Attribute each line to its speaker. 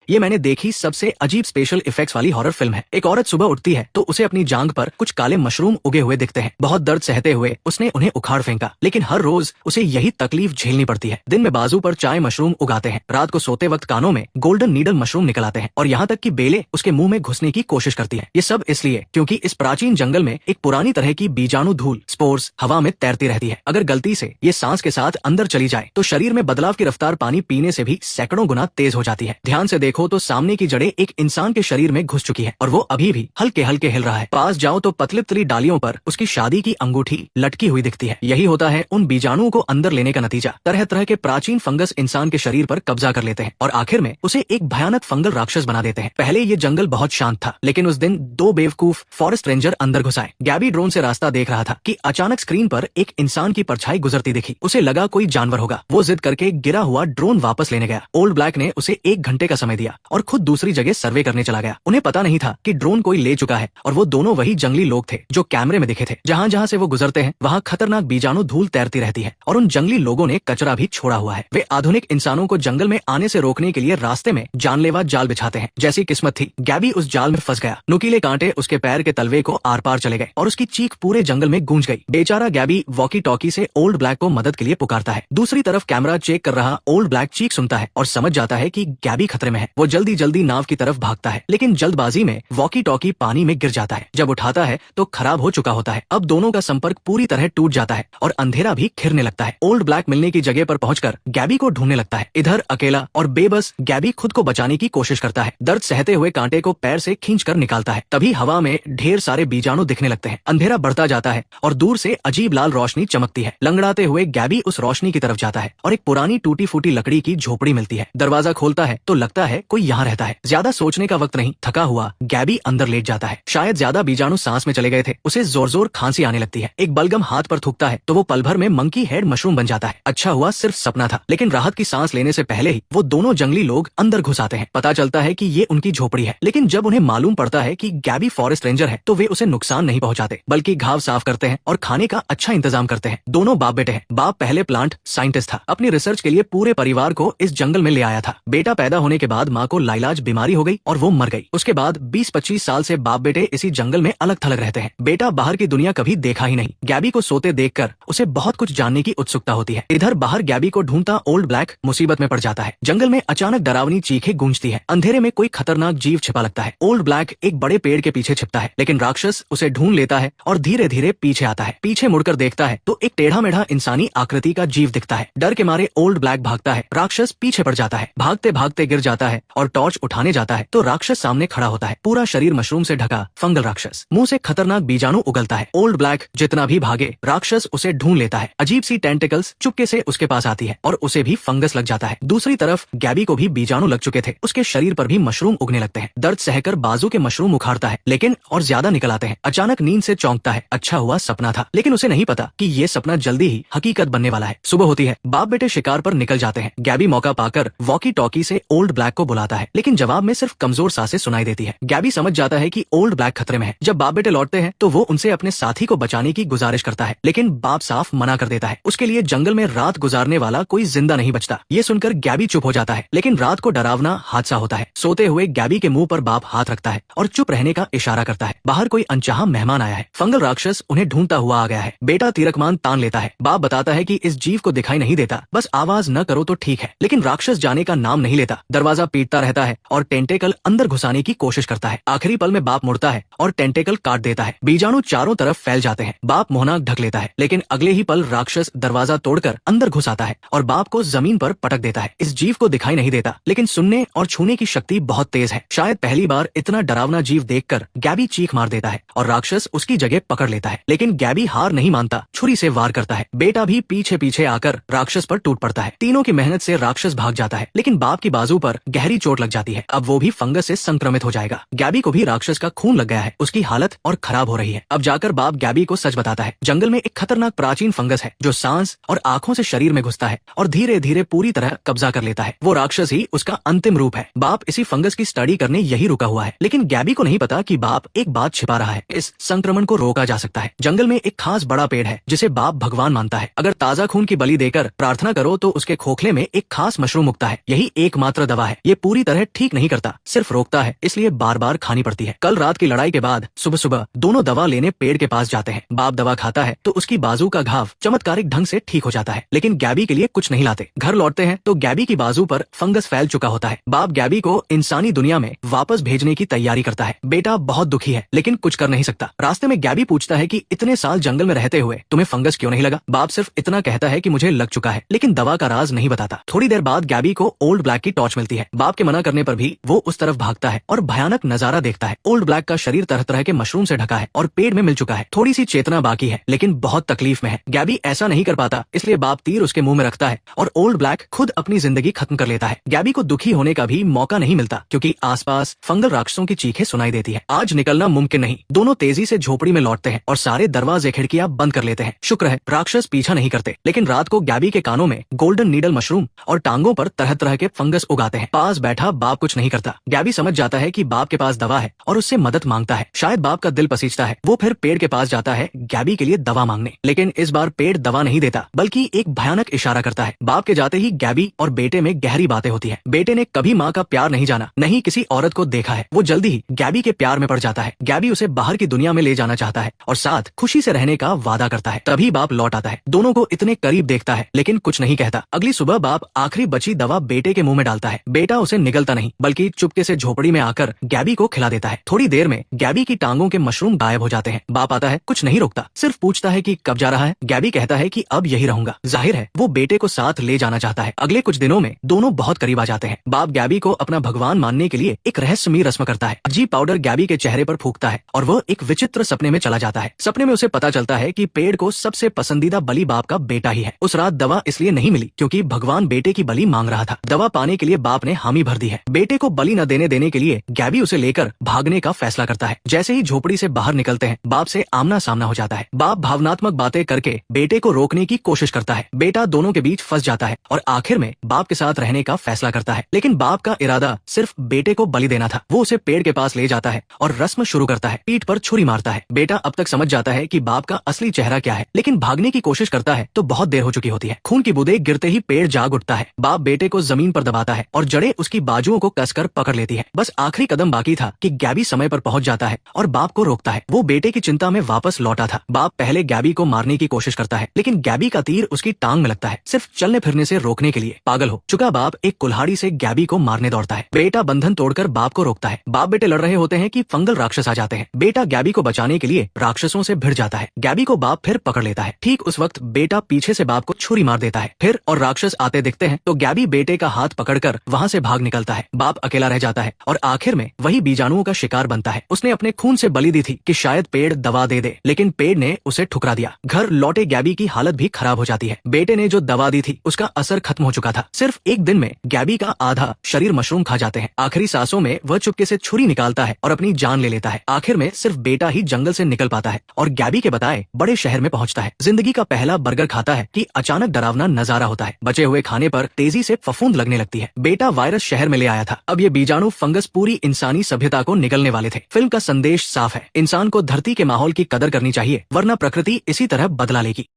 Speaker 1: ये मैंने देखी सबसे अजीब स्पेशल इफेक्ट्स वाली हॉरर फिल्म है। एक औरत सुबह उठती है तो उसे अपनी जांघ पर कुछ काले मशरूम उगे हुए दिखते हैं। बहुत दर्द सहते हुए उसने उन्हें उखाड़ फेंका, लेकिन हर रोज उसे यही तकलीफ झेलनी पड़ती है। दिन में बाजू पर चाय मशरूम उगाते हैं, रात को सोते वक्त कानों में गोल्डन नीडल मशरूम निकल आते हैं और यहाँ तक कि बेले उसके मुंह में घुसने की कोशिश करती है। ये सब इसलिए क्योंकि इस प्राचीन जंगल में एक पुरानी तरह की बीजाणु धूल स्पोर्स हवा में तैरती रहती है। अगर गलती से ये सांस के साथ अंदर चली जाए तो शरीर में बदलाव की रफ्तार पानी पीने से भी सैकड़ों गुना तेज हो जाती है। ध्यान से देखो तो सामने की जड़ें एक इंसान के शरीर में घुस चुकी है और वो अभी भी हल्के हल्के हिल रहा है। पास जाओ तो पतली पतली डालियों पर उसकी शादी की अंगूठी लटकी हुई दिखती है। यही होता है उन बीजाणुओं को अंदर लेने का नतीजा। तरह तरह के प्राचीन फंगस इंसान के शरीर पर कब्जा कर लेते हैं और आखिर में उसे एक भयानक फंगल राक्षस बना देते हैं। पहले ये जंगल बहुत शांत था, लेकिन उस दिन दो बेवकूफ फॉरेस्ट रेंजर अंदर घुस आए। गैबी ड्रोन से रास्ता देख रहा था कि अचानक स्क्रीन पर एक इंसान की परछाई गुजरती दिखी। उसे लगा कोई जानवर होगा। वो जिद करके गिरा हुआ ड्रोन वापस लेने गया। ओल्ड ब्लैक ने उसे 1 घंटे का समय दिया और खुद दूसरी जगह सर्वे करने चला गया। उन्हें पता नहीं था कि ड्रोन कोई ले चुका है और वो दोनों वही जंगली लोग थे जो कैमरे में दिखे थे। जहाँ जहाँ से वो गुजरते हैं वहाँ खतरनाक बीजाणु धूल तैरती रहती है और उन जंगली लोगों ने कचरा भी छोड़ा हुआ है। वे आधुनिक इंसानों को जंगल में आने से रोकने के लिए रास्ते में जानलेवा जाल बिछाते हैं। जैसी किस्मत थी, गैबी उस जाल में फंस गया। नुकीले कांटे उसके पैर के तलवे को आर पार चले गए और उसकी चीख पूरे जंगल में गूंज गई। बेचारा गैबी वॉकी टॉकी से ओल्ड ब्लैक को मदद के लिए पुकारता है। दूसरी तरफ कैमरा चेक कर रहा ओल्ड ब्लैक चीख सुनता है और समझ जाता है कि गैबी खतरे में है। वो जल्दी जल्दी नाव की तरफ भागता है, लेकिन जल्दबाजी में वॉकी टॉकी पानी में गिर जाता है। जब उठाता है तो खराब हो चुका होता है। अब दोनों का संपर्क पूरी तरह टूट जाता है और अंधेरा भी घिरने लगता है। ओल्ड ब्लैक मिलने की जगह पर पहुंचकर गैबी को ढूंढने लगता है। इधर अकेला और बेबस गैबी खुद को बचाने की कोशिश करता है। दर्द सहते हुए कांटे को पैर से खींचकर निकालता है। तभी हवा में ढेर सारे बीजाणु दिखने लगते हैं। अंधेरा बढ़ता जाता है और दूर से अजीब लाल रोशनी चमकती है। लंगड़ाते हुए गैबी उस रोशनी की तरफ जाता है और एक पुरानी टूटी फूटी लकड़ी की झोपड़ी मिलती है। दरवाजा खोलता है तो लगता है कोई यहाँ रहता है। ज्यादा सोचने का वक्त नहीं, थका हुआ गैबी अंदर लेट जाता है। शायद ज्यादा बीजाणु सांस में चले गए थे। उसे जोर जोर खांसी आने लगती है। एक बलगम हाथ पर थूकता है तो वो पल भर में मंकी हेड मशरूम बन जाता है। अच्छा हुआ सिर्फ सपना था, लेकिन राहत की सांस लेने से पहले ही वो दोनों जंगली लोग अंदर घुस आते हैं। पता चलता है कि ये उनकी झोपड़ी है, लेकिन जब उन्हें मालूम पड़ता है कि गैबी फॉरेस्ट रेंजर है तो वे उसे नुकसान नहीं पहुंचाते, बल्कि घाव साफ करते हैं और खाने का अच्छा इंतजाम करते हैं। दोनों बाप बेटे हैं। बाप पहले प्लांट साइंटिस्ट था, अपनी रिसर्च के लिए पूरे परिवार को इस जंगल में ले आया था। बेटा पैदा होने के बाद माँ को लाइलाज बीमारी हो गई और वो मर गई। उसके बाद 20-25 साल से बाप बेटे इसी जंगल में अलग थलग रहते हैं। बेटा बाहर की दुनिया कभी देखा ही नहीं। गैबी को सोते देखकर उसे बहुत कुछ जानने की उत्सुकता होती है। इधर बाहर गैबी को ढूंढता ओल्ड ब्लैक मुसीबत में पड़ जाता है। जंगल में अचानक डरावनी चीखें गूंजती है। अंधेरे में कोई खतरनाक जीव छिपा लगता है। ओल्ड ब्लैक एक बड़े पेड़ के पीछे छिपता है, लेकिन राक्षस उसे ढूंढ लेता है और धीरे धीरे पीछे आता है। पीछे मुड़कर देखता है तो एक टेढ़ा मेढ़ा इंसानी आकृति का जीव दिखता है। डर के मारे ओल्ड ब्लैक भागता है। राक्षस पीछे पड़ जाता है। भागते भागते गिर जाता है और टॉर्च उठाने जाता है तो राक्षस सामने खड़ा होता है। पूरा शरीर मशरूम से ढका फंगल राक्षस। मुंह से खतरनाक बीजाणु उगलता है। ओल्ड ब्लैक जितना भी भागे, राक्षस उसे ढूंढ लेता है। अजीब सी टेंटिकल्स चुपके से उसके पास आती है और उसे भी फंगस लग जाता है। दूसरी तरफ गैबी को भी बीजाणु लग चुके थे। उसके शरीर पर भी मशरूम उगने लगते हैं। दर्द सहकर बाजू के मशरूम उखाड़ता है, लेकिन और ज्यादा निकल आते हैं। अचानक नींद से चौंकता है। अच्छा हुआ सपना था, लेकिन उसे नहीं पता कि ये सपना जल्दी ही हकीकत बनने वाला है। सुबह होती है। बाप बेटे शिकार पर निकल जाते हैं। गैबी मौका पाकर वॉकी टॉकी से ओल्ड ब्लैक को बुलाता है, लेकिन जवाब में सिर्फ कमजोर सांसें सुनाई देती है। गैबी समझ जाता है कि ओल्ड ब्लैक खतरे में है। जब बाप बेटे लौटते हैं तो वो उनसे अपने साथी को बचाने की गुजारिश करता है, लेकिन बाप साफ मना कर देता है। उसके लिए जंगल में रात गुजारने वाला कोई जिंदा नहीं बचता। ये सुनकर गैबी चुप हो जाता है, लेकिन रात को डरावना हादसा होता है। सोते हुए गैबी के मुंह पर बाप हाथ रखता है और चुप रहने का इशारा करता है। बाहर कोई अनचाहा मेहमान आया है। फंगल राक्षस उन्हें ढूंढता हुआ आ गया है। बेटा तीरकमान तान लेता है। बाप बताता है कि इस जीव को दिखाई नहीं देता, बस आवाज न करो तो ठीक है, लेकिन राक्षस जाने का नाम नहीं लेता। दरवाजा पीटता रहता है और टेंटेकल अंदर घुसाने की कोशिश करता है। आखिरी पल में बाप मुड़ता है और टेंटेकल काट देता है। बीजाणु चारों तरफ फैल जाते हैं। बाप मोहनाक ढक लेता है, लेकिन अगले ही पल राक्षस दरवाजा तोड़कर अंदर घुस आता है और बाप को जमीन पर पटक देता है। इस जीव को दिखाई नहीं देता, लेकिन सुनने और छूने की शक्ति बहुत तेज है। शायद पहली बार इतना डरावना जीव देखकर गैबी चीख मार देता है और राक्षस उसकी जगह पकड़ लेता है, लेकिन गैबी हार नहीं मानता। छुरी से वार करता है। बेटा भी पीछे पीछे आकर राक्षस पर टूट पड़ता है। तीनों की मेहनत से राक्षस भाग जाता है, लेकिन बाप की बाजू पर गहरी चोट लग जाती है। अब वो भी फंगस से संक्रमित हो जाएगा। गैबी को भी राक्षस का खून लग गया है। उसकी हालत और खराब हो रही है। अब जाकर बाप गैबी को सच बताता है। जंगल में एक खतरनाक प्राचीन फंगस है जो सांस और आंखों से शरीर में घुसता है और धीरे धीरे पूरी तरह कब्जा कर लेता है। वो राक्षस ही उसका अंतिम रूप है। बाप इसी फंगस की स्टडी करने यही रुका हुआ है, लेकिन गैबी को नहीं पता कि बाप एक बात छिपा रहा है। इस संक्रमण को रोका जा सकता है। जंगल में एक खास बड़ा पेड़ है जिसे बाप भगवान मानता है। अगर ताजा खून की बलि देकर प्रार्थना करो तो उसके खोखले में एक खास मशरूम उगता है। यही एकमात्र दवा है। ये पूरी तरह ठीक नहीं करता, सिर्फ रोकता है, इसलिए बार बार खानी पड़ती है। कल रात की लड़ाई के बाद सुबह सुबह दोनों दवा लेने पेड़ के पास जाते हैं। बाप दवा खाता है तो उसकी बाजू का घाव चमत्कारिक ढंग से ठीक हो जाता है, लेकिन गैबी के लिए कुछ नहीं लाते। घर लौटते हैं तो गैबी की बाजू पर फंगस फैल चुका होता है। बाप गैबी को इंसानी दुनिया में वापस भेजने की तैयारी करता है। बेटा बहुत दुखी है लेकिन कुछ कर नहीं सकता। रास्ते में गैबी पूछता है कि इतने साल जंगल में रहते हुए तुम्हें फंगस क्यों नहीं लगा? बाप सिर्फ इतना कहता है कि मुझे लग चुका है, लेकिन दवा का राज नहीं बताता। थोड़ी देर बाद गैबी को ओल्ड ब्लैक की टॉर्च मिलती है। बाप के मना करने पर भी वो उस तरफ भागता है और भयानक नजारा देखता है। ओल्ड ब्लैक का शरीर तरह तरह के मशरूम से ढका है और पेड़ में मिल चुका है। थोड़ी सी चेतना बाकी है लेकिन बहुत तकलीफ में है। गैबी ऐसा नहीं कर पाता, इसलिए बाप तीर उसके मुंह में रखता है और ओल्ड ब्लैक खुद अपनी जिंदगी खत्म कर लेता है। गैबी को दुखी होने का भी मौका नहीं मिलता क्योंकि आसपास फंगल राक्षसों की चीखें सुनाई देती है। आज निकलना मुमकिन नहीं। दोनों तेजी से झोपड़ी में लौटते हैं और सारे दरवाजे खिड़कियां बंद कर लेते हैं। शुक्र है राक्षस पीछा नहीं करते, लेकिन रात को गैबी के कानों में गोल्डन नीडल मशरूम और टांगों पर तरह तरह के फंगस उगाते हैं। पास बैठा बाप कुछ नहीं करता। गैबी समझ जाता है कि बाप के पास दवा है और उससे मदद मांगता है। शायद बाप का दिल पसीजता है। वो फिर पेड़ के पास जाता है गैबी के लिए दवा मांगने, लेकिन इस बार पेड़ दवा नहीं देता बल्कि एक भयानक इशारा करता है। बाप के जाते ही गैबी और बेटे में गहरी बातें होती है। बेटे ने कभी माँ का प्यार नहीं जाना, नहीं किसी औरत को देखा है। वो जल्दी ही गैबी के प्यार में पड़ जाता है। गैबी उसे बाहर की दुनिया में ले जाना चाहता है और साथ खुशी से रहने का वादा करता है। तभी बाप लौट आता है, दोनों को इतने करीब देखता है लेकिन कुछ नहीं कहता। अगली सुबह बाप आखिरी बची दवा बेटे के मुंह में डालता है। बेटा उसे निगलता नहीं बल्कि चुपके से झोपड़ी में आकर गैबी को खिला देता है। थोड़ी देर में गैबी की टांगों के मशरूम गायब हो जाते हैं। बाप आता है, कुछ नहीं रोकता, सिर्फ पूछता है कि कब जा रहा है। गैबी कहता है कि अब यही रहूंगा। जाहिर है वो बेटे को साथ ले जाना चाहता है। अगले कुछ दिनों में दोनों बहुत करीब आ जाते हैं। बाप गैबी को अपना भगवान मानने के लिए एक रहस्यमयी रस्म करता है। अजीब पाउडर गैबी के चेहरे पर फूंकता है और वह एक विचित्र सपने में चला जाता है। सपने में उसे पता चलता है कि पेड़ को सबसे पसंदीदा बलि बाप का बेटा ही है। उस रात दवा इसलिए नहीं मिली क्योंकि भगवान बेटे की बलि मांग रहा था। दवा पाने के लिए बाप ने हामी भर दी है। बेटे को बलि न देने के लिए गैबी उसे लेकर भागने का फैसला करता है। जैसे ही झोपड़ी से बाहर निकलते हैं बाप से आमना सामना हो जाता है। बाप भावनात्मक बातें करके बेटे को रोकने की कोशिश करता है। बेटा दोनों के बीच फंस जाता है और आखिर में बाप के साथ रहने का फैसला करता है, लेकिन बाप का इरादा सिर्फ बेटे को बलि देना था। वो उसे पेड़ के पास ले जाता है और रस्म शुरू करता है। पीठ पर छुरी मारता है। बेटा अब तक समझ जाता है कि बाप का असली चेहरा क्या है, लेकिन भागने की कोशिश करता है तो बहुत देर हो चुकी होती है। खून की बूंदें गिरते ही पेड़ जाग उठता है। बाप बेटे को जमीन पर दबाता है और जड़ें उसकी बाजुओं को कसकर पकड़ लेती है। बस आखिरी कदम बाकी था कि गैबी समय पर पहुंच जाता है और बाप को रोकता है। वो बेटे की चिंता में वापस लौटा था। बाप पहले गैबी को मारने की कोशिश करता है, लेकिन गैबी का तीर उसकी टांग में लगता है, सिर्फ चलने फिरने से रोकने के लिए। पागल हो चुका बाप एक कुल्हाड़ी से गैबी को मारने दौड़ता है। बेटा बंधन तोड़कर बाप को रोकता है। बाप बेटे लड़ रहे होते हैं कि फंगल राक्षस आ जाते हैं। बेटा गैबी को बचाने के लिए राक्षसों से भिड़ जाता है। गैबी को बाप फिर पकड़ लेता है। ठीक उस वक्त बेटा पीछे से बाप को छुरी मार देता है। फिर और राक्षस आते दिखते हैं तो गैबी बेटे का हाथ पकड़कर वहां से भाग निकलता है। बाप अकेला रह जाता है और आखिर में वही बीजाणुओं का शिकार बनता है। उसने अपने खून से बलि दी थी कि शायद पेड़ दवा दे दे, लेकिन पेड़ ने उसे ठुकरा दिया। घर लौटे गैबी की हालत भी खराब हो जाती है। बेटे ने जो दवा दी थी उसका असर खत्म हो चुका था। सिर्फ एक दिन में गैबी का आधा शरीर मशरूम खा जाते हैं। आखिरी सांसों में वह चुपके से छुरी निकालता है और अपनी जान ले लेता है। आखिर में सिर्फ बेटा ही जंगल से निकल पाता है और गैबी के बताए बड़े शहर में पहुंचता है। जिंदगी का पहला बर्गर खाता है कि अचानक डरावना नजारा होता है। बचे हुए खाने पर तेजी से फफूंद लगने लगती है। बेटा वायरस शहर में ले आया था। अब ये बीजाणु फंगस पूरी इंसानी सभ्यता को निगलने वाले थे। फिल्म का संदेश साफ है, इंसान को धरती के माहौल की कदर करनी चाहिए वरना प्रकृति इसी तरह बदला लेगी।